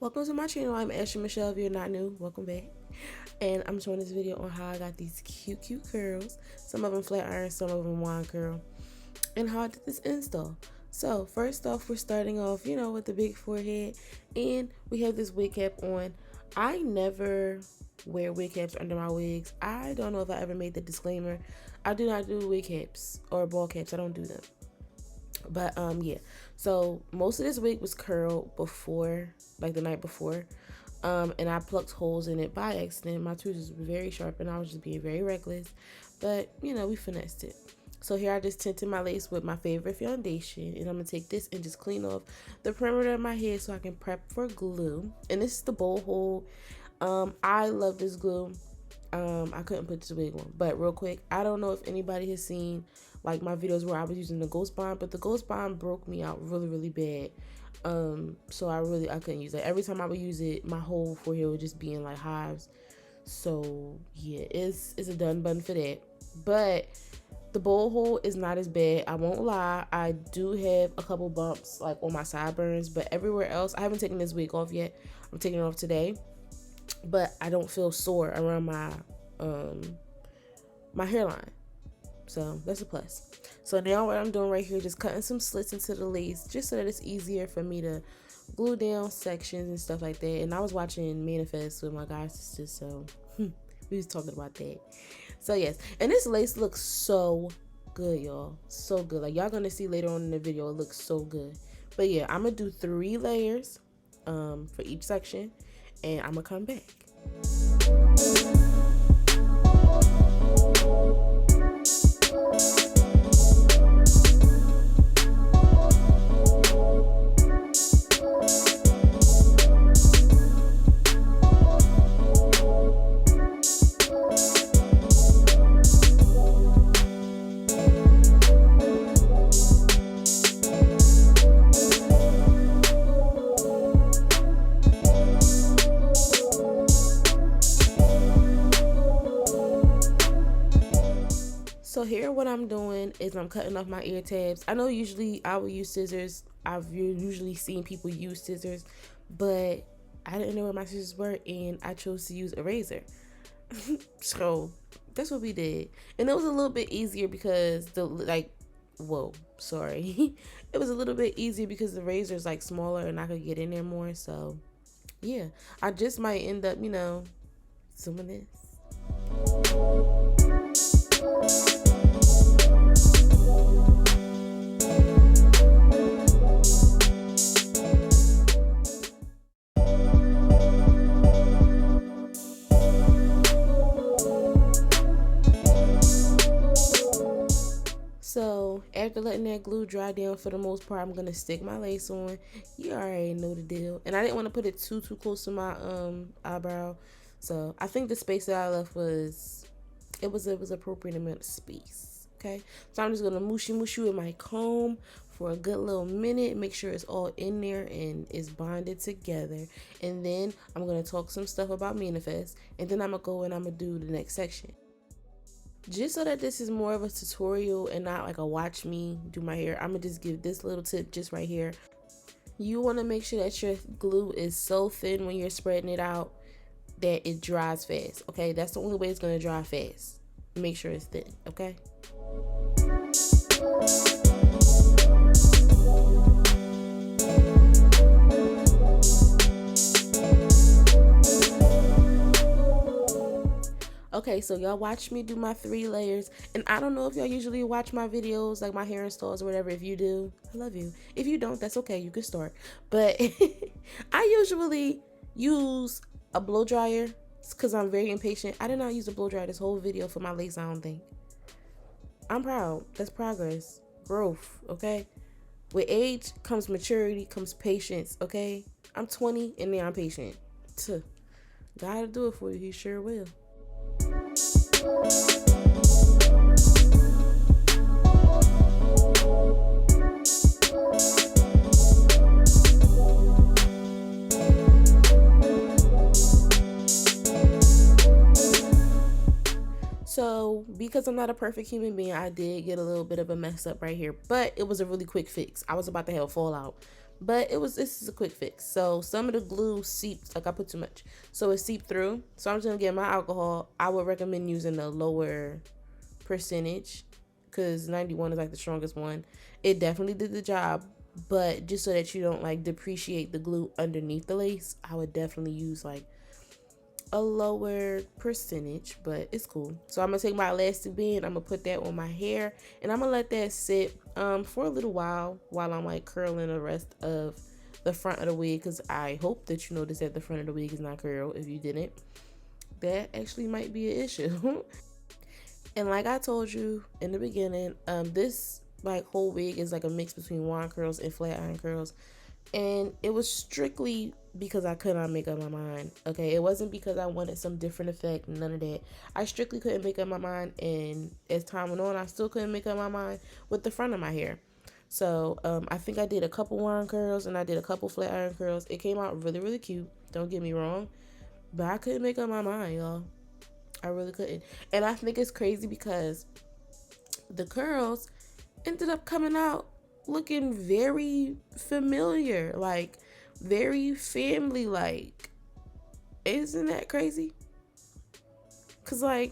Welcome to my channel. I'm Ashley Michelle. If you're not new, welcome back. And I'm showing this video on how I got these cute curls. Some of them flat iron, some of them wand curl. And how I did this install. So first off, we're starting off, with the big forehead. And we have this wig cap on. I never wear wig caps under my wigs. I don't know if I ever made the disclaimer. I do not do wig caps or ball caps. I don't do them. But yeah, so most of this wig was curled before, like the night before, and I plucked holes in it by accident. My tweezers were very sharp and I was just being very reckless, but we finessed it. So here I just tinted my lace with my favorite foundation, and I'm gonna take this and just clean off the perimeter of my head so I can prep for glue. And this is the bowl hold. I love this glue. I couldn't put this wig on, but real quick, I don't know if anybody has seen like my videos where I was using the ghost bond, but the ghost bond broke me out really bad. So I couldn't use it. Every time I would use it, my whole forehead would just be in like hives. So yeah, it's a done button for that. But the bowl hole is not as bad. I won't lie. I do have a couple bumps like on my sideburns, but everywhere else, I haven't taken this wig off yet. I'm taking it off today, but I don't feel sore around my hairline. So that's a plus. So now what I'm doing right here, just cutting some slits into the lace just so that it's easier for me to glue down sections and stuff like that. And I was watching Manifest with my god sisters, so we was talking about that. So yes, and this lace looks so good, y'all. So good. Like y'all gonna see later on in the video, it looks so good. But yeah, I'm gonna do 3 layers for each section, and I'm gonna come back. So here what I'm doing is I'm cutting off my ear tabs. I know usually I would use scissors. I've usually seen people use scissors, but I didn't know where my scissors were and I chose to use a razor. So that's what we did. And it was a little bit easier because it was a little bit easier because the razor is like smaller and I could get in there more. So yeah, I just might end up, zooming this. So after letting that glue dry down for the most part, I'm gonna stick my lace on. You already know the deal. And I didn't want to put it too close to my eyebrow. So I think the space that I left was appropriate amount of space. Okay. So I'm just gonna mooshy with my comb for a good little minute, make sure it's all in there and it's bonded together. And then I'm gonna talk some stuff about Manifest, and then I'm gonna go and I'm gonna do the next section. Just so that this is more of a tutorial and not like a watch me do my hair, I'm gonna just give this little tip just right here. You want to make sure that your glue is so thin when you're spreading it out that it dries fast. Okay, that's the only way it's gonna dry fast. Make sure it's thin. Okay. Okay, so y'all watch me do my 3 layers, and I don't know if y'all usually watch my videos, like my hair installs or whatever. If you do, I love you. If you don't, that's okay, you can start. But I usually use a blow dryer because I'm very impatient. I did not use a blow dryer this whole video for my lace, I don't think. I'm proud. That's progress, growth, okay? With age comes maturity, comes patience, okay? I'm 20 and now I'm patient. Gotta do it for you, he sure will. So because I'm not a perfect human being, I did get a little bit of a mess up right here, but it was a really quick fix. I was about to have a fallout, But this is a quick fix. So some of the glue seeped, like I put too much, so it seeped through. So I'm just gonna get my alcohol. I would recommend using the lower percentage because 91 is like the strongest one. It definitely did the job, but just so that you don't like depreciate the glue underneath the lace, I would definitely use like a lower percentage, but it's cool. So I'm gonna take my elastic band, I'm gonna put that on my hair, and I'm gonna let that sit for a little while I'm like curling the rest of the front of the wig, because I hope that you noticed that the front of the wig is not curled. If you didn't, that actually might be an issue. And like I told you in the beginning, this like whole wig is like a mix between wand curls and flat iron curls, and it was strictly because I could not make up my mind. Okay, it wasn't because I wanted some different effect, none of that. I strictly couldn't make up my mind, and as time went on, I still couldn't make up my mind with the front of my hair. So I think I did a couple wand curls and I did a couple flat iron curls. It came out really, really cute, don't get me wrong, but I couldn't make up my mind, y'all. I really couldn't. And I think it's crazy because the curls ended up coming out looking very familiar, like very family like. Isn't that crazy? Cause like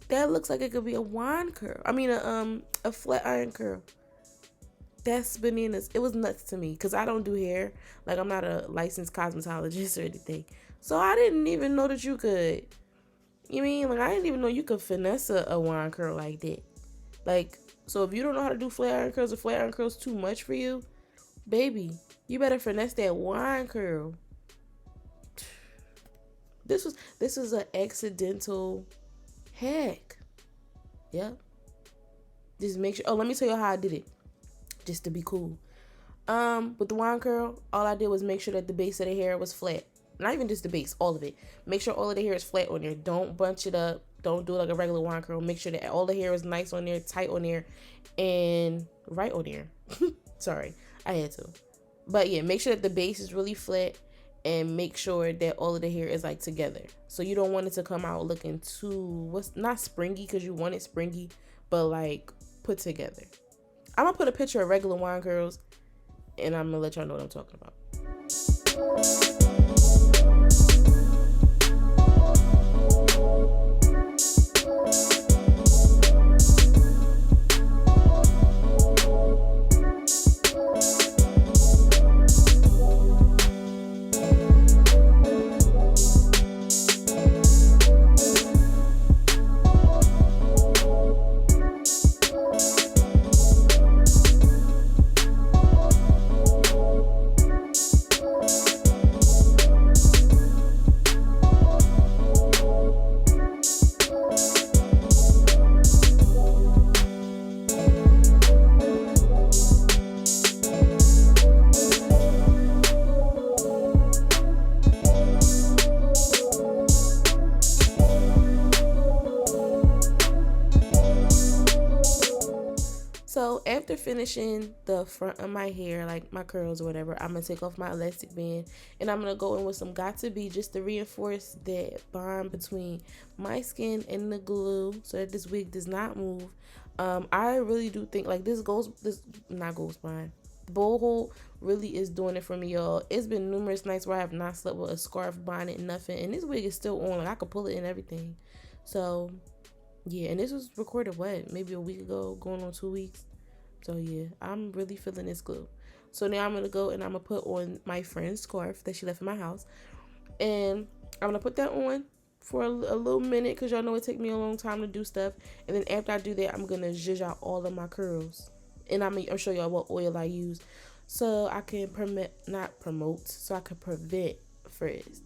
that looks like it could be a wand curl. I mean a flat iron curl. That's bananas. It was nuts to me because I don't do hair. Like I'm not a licensed cosmetologist or anything. So I didn't even know that you could. You mean like I didn't even know you could finesse a wand curl like that. Like, so if you don't know how to do flat iron curls, or flat iron curls too much for you, baby, you better finesse that wine curl. This was an accidental hack. Yep. Just make sure. Oh, let me tell you how I did it, just to be cool. With the wine curl, all I did was make sure that the base of the hair was flat. Not even just the base, all of it. Make sure all of the hair is flat on there. Don't bunch it up. Don't do it like a regular wine curl. Make sure that all the hair is nice on there, tight on there, and right on there. Sorry, I had to. But yeah, make sure that the base is really flat, and make sure that all of the hair is like together. So you don't want it to come out looking too, not springy, because you want it springy, but like put together. I'm gonna put a picture of regular wine curls, and I'm gonna let y'all know what I'm talking about. So after finishing the front of my hair, like my curls or whatever, I'm going to take off my elastic band, and I'm going to go in with some Got To Be just to reinforce that bond between my skin and the glue so that this wig does not move. I really do think like this not ghost bond, boho really is doing it for me, y'all. It's been numerous nights where I have not slept with a scarf, bonnet, nothing, and this wig is still on. Like I could pull it and everything. So yeah, and this was recorded maybe a week ago, going on 2 weeks. So yeah, I'm really feeling this glue. So now I'm gonna go and I'm gonna put on my friend's scarf that she left in my house, and I'm gonna put that on for a little minute because y'all know it take me a long time to do stuff. And then after I do that, I'm gonna zhuzh out all of my curls, and I'll show y'all what oil I use so I can so I can prevent frizz.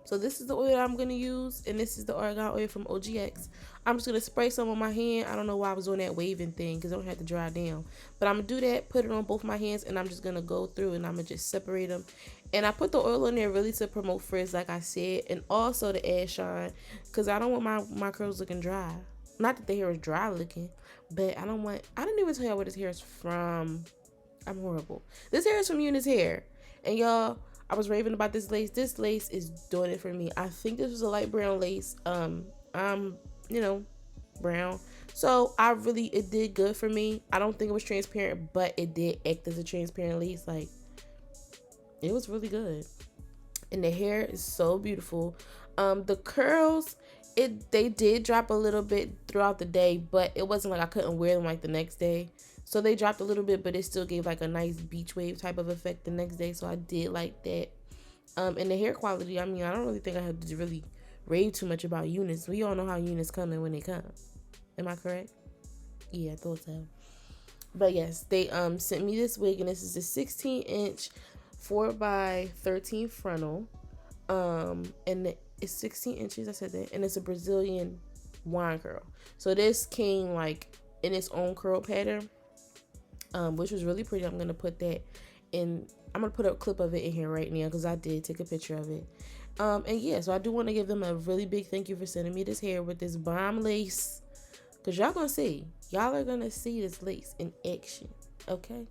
So this is the oil I'm going to use, and this is the argan oil from OGX. I'm just going to spray some on my hand. I don't know why I was doing that waving thing because I don't have to dry down. But I'm going to do that, put it on both my hands, and I'm just going to go through and I'm going to just separate them. And I put the oil in there really to promote frizz, like I said, and also to add shine, because I don't want my curls looking dry. Not that the hair is dry looking, but I didn't even tell y'all where this hair is from. I'm horrible. This hair is from Unice hair. And y'all, I was raving about this lace. This lace is doing it for me. I think this was a light brown lace. I'm, brown. So it did good for me. I don't think it was transparent, but it did act as a transparent lace. Like, it was really good. And the hair is so beautiful. The curls, they did drop a little bit throughout the day, but it wasn't like I couldn't wear them like the next day. So they dropped a little bit, but it still gave like a nice beach wave type of effect the next day. So I did like that. And the hair quality, I mean, I don't really think I have to really rave too much about Unice. We all know how Unice come in when they come. Am I correct? Yeah, I thought so. But yes, they sent me this wig, and this is a 16-inch 4x13 frontal. And it's 16 inches, I said that, and it's a Brazilian wine curl. So this came like in its own curl pattern, which was really pretty. I'm gonna put that in. I'm gonna put a clip of it in here right now because I did take a picture of it. And yeah, so I do want to give them a really big thank you for sending me this hair with this bomb lace, because y'all are gonna see this lace in action. Okay.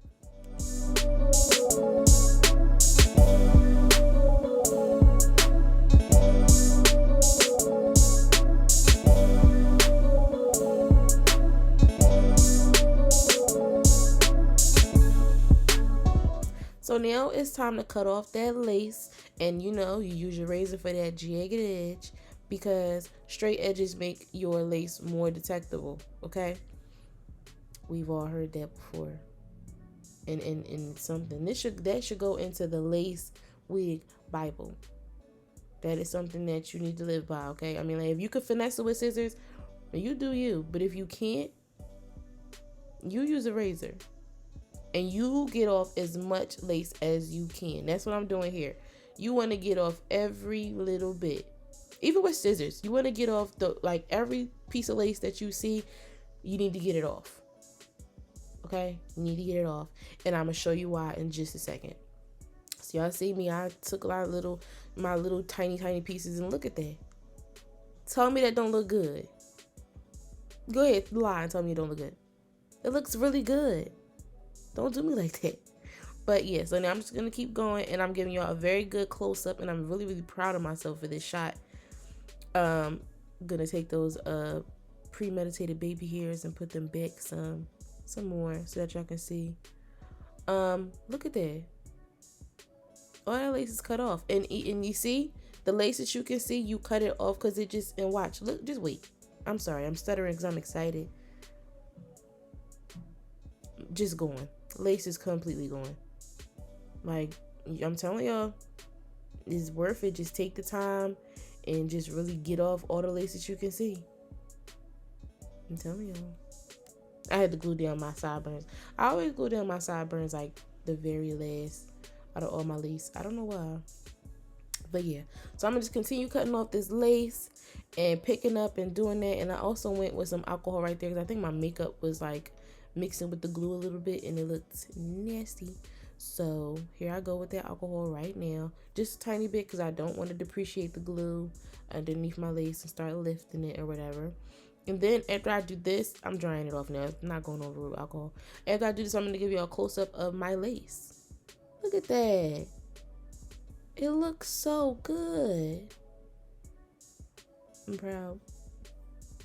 So now it's time to cut off that lace, and you use your razor for that jagged edge, because straight edges make your lace more detectable. Okay, we've all heard that before. And something that should go into the lace wig Bible. That is something that you need to live by. Okay, I mean, like, if you could finesse it with scissors, you do you. But if you can't, you use a razor. And you get off as much lace as you can. That's what I'm doing here. You want to get off every little bit. Even with scissors. You want to get off every piece of lace that you see. You need to get it off. Okay? You need to get it off. And I'm going to show you why in just a second. So y'all see me. I took a lot of my little tiny pieces, and look at that. Tell me that don't look good. Go ahead. Lie and tell me it don't look good. It looks really good. Don't do me like that. But yeah, so now I'm just going to keep going, and I'm giving y'all a very good close-up, and I'm really, really proud of myself for this shot. I'm going to take those premeditated baby hairs and put them back some more so that y'all can see. Look at that. All that lace is cut off. And you see, the lace that you can see, you cut it off because it just, and watch, look, just wait. I'm sorry, I'm stuttering because I'm excited. Just going. Lace is completely going. Like, I'm telling y'all, it's worth it. Just take the time and just really get off all the lace that you can see. I'm telling y'all. I had to glue down my sideburns. I always glue down my sideburns like the very last out of all my lace. I don't know why. But yeah. So I'm going to just continue cutting off this lace and picking up and doing that. And I also went with some alcohol right there because I think my makeup was like mixing with the glue a little bit and it looked nasty. So here I go with that alcohol right now, just a tiny bit because I don't want to depreciate the glue underneath my lace and start lifting it or whatever. And then after I do this, I'm drying it off now. It's not going over with alcohol. After I do this, I'm going to give you a close-up of my lace. Look at that. It looks so good. I'm proud.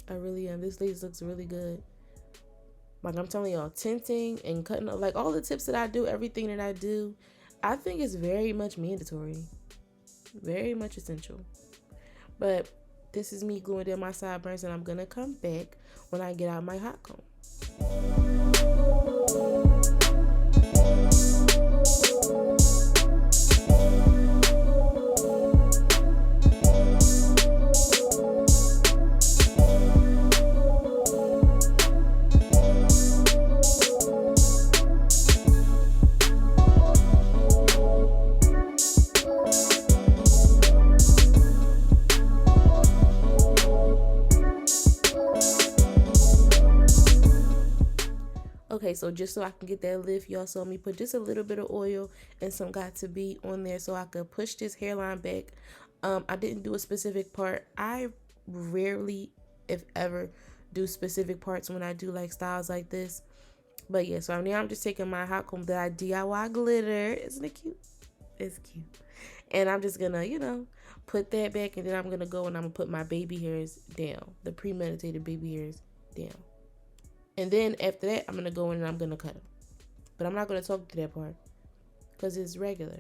I really am. This lace looks really good. Like, I'm telling y'all, tinting and cutting up, like all the tips that I do, everything that I do, I think is very much mandatory. Very much essential. But this is me gluing down my sideburns, and I'm going to come back when I get out my hot comb. Okay, so just so I can get that lift, y'all saw me put just a little bit of oil and some got to be on there so I could push this hairline back. I didn't do a specific part. I rarely, if ever, do specific parts when I do like styles like this. But yeah, so now I'm just taking my hot comb that I DIY glitter. Isn't it cute? It's cute. And I'm just gonna, put that back, and then I'm gonna go and I'm gonna put my baby hairs down, the premeditated baby hairs down. And then after that, I'm gonna go in and I'm gonna cut them. But I'm not gonna talk to that part because it's regular.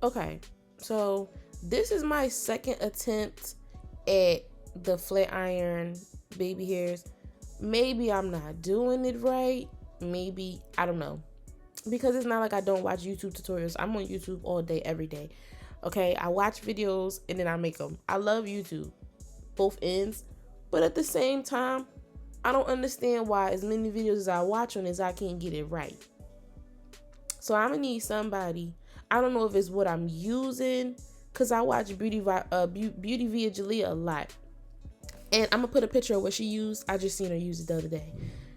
Okay, so this is my second attempt at the flat iron baby hairs. Maybe I'm not doing it right. Maybe, I don't know. Because it's not like I don't watch YouTube tutorials. I'm on YouTube all day, every day. Okay, I watch videos and then I make them. I love YouTube, both ends. But at the same time, I don't understand why as many videos as I watch on this, I can't get it right. So I'm gonna need somebody. I don't know if it's what I'm using, because I watch Beauty Via Jalea a lot. And I'm gonna put a picture of what she used. I just seen her use it the other day.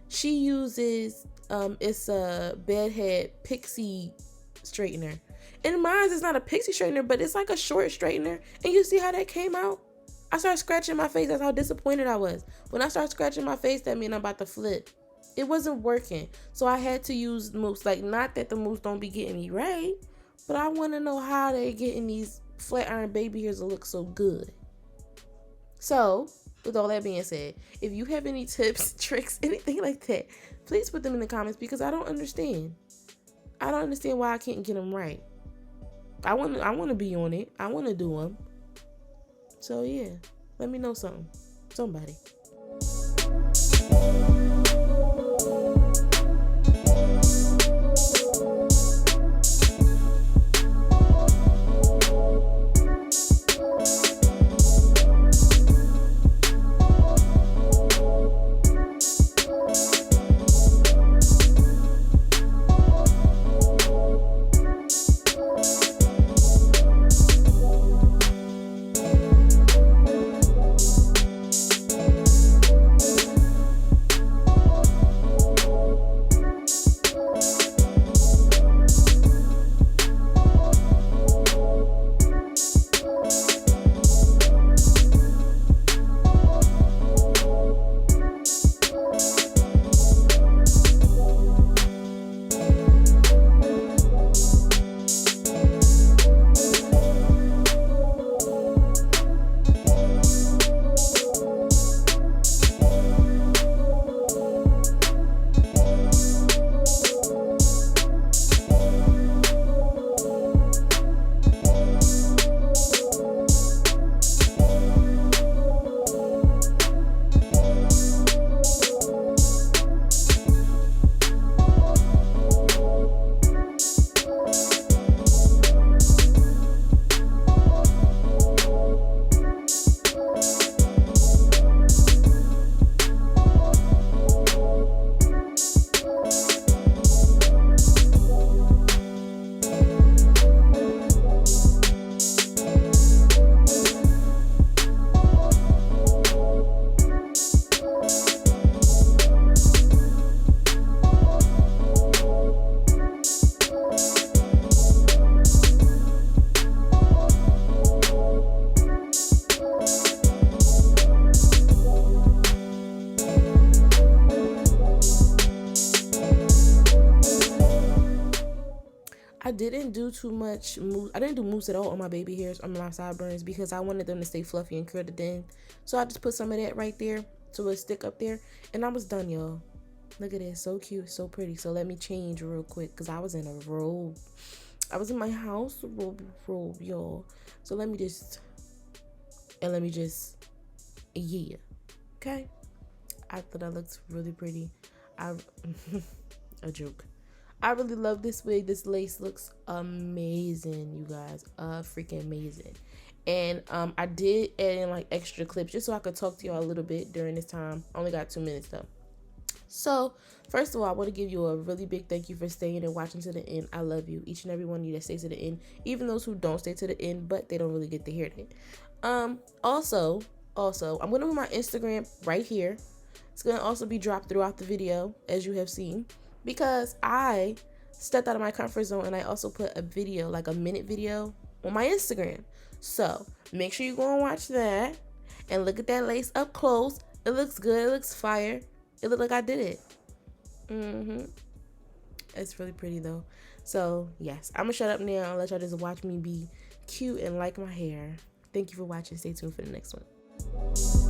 She uses it's a bedhead pixie straightener. And mine is not a pixie straightener, but it's like a short straightener. And you see how that came out? I started scratching my face. That's how disappointed I was. When I started scratching my face, that means I'm about to flip. It wasn't working. So I had to use mousse. Like, not that the mousse don't be getting me right, but I want to know how they getting these flat iron baby hairs to look so good. So, with all that being said, if you have any tips, tricks, anything like that, please put them in the comments, because I don't understand. I don't understand why I can't get them right. I want to be on it. I want to do them. So yeah, let me know something. Somebody. didn't do too much mousse. I didn't do mousse at all on my baby hairs, on my sideburns, because I wanted them to stay fluffy and curled in. So I just put some of that right there to a stick up there, and I was done, y'all. Look at this, so cute, so pretty. So let me change real quick, because I was in a robe. I was in my house robe, y'all. So let me just, yeah, okay. I thought that looked really pretty. A joke. I really love this wig. This lace looks amazing, you guys. Freaking amazing. And I did add in like extra clips just so I could talk to y'all a little bit during this time. I only got 2 minutes though. So first of all, I want to give you a really big thank you for staying and watching to the end. I love you, each and every one of you that stays to the end, even those who don't stay to the end, but they don't really get to hear it. Also, I'm gonna put my Instagram right here. It's gonna also be dropped throughout the video, as you have seen, because I stepped out of my comfort zone and I also put a video, like a minute video, on my Instagram. So make sure you go and watch that and look at that lace up close. It looks good. It looks fire. It looked like I did it. It's really pretty though. So yes, I'm gonna shut up now and let y'all just watch me be cute and like my hair. Thank you for watching. Stay tuned for the next one.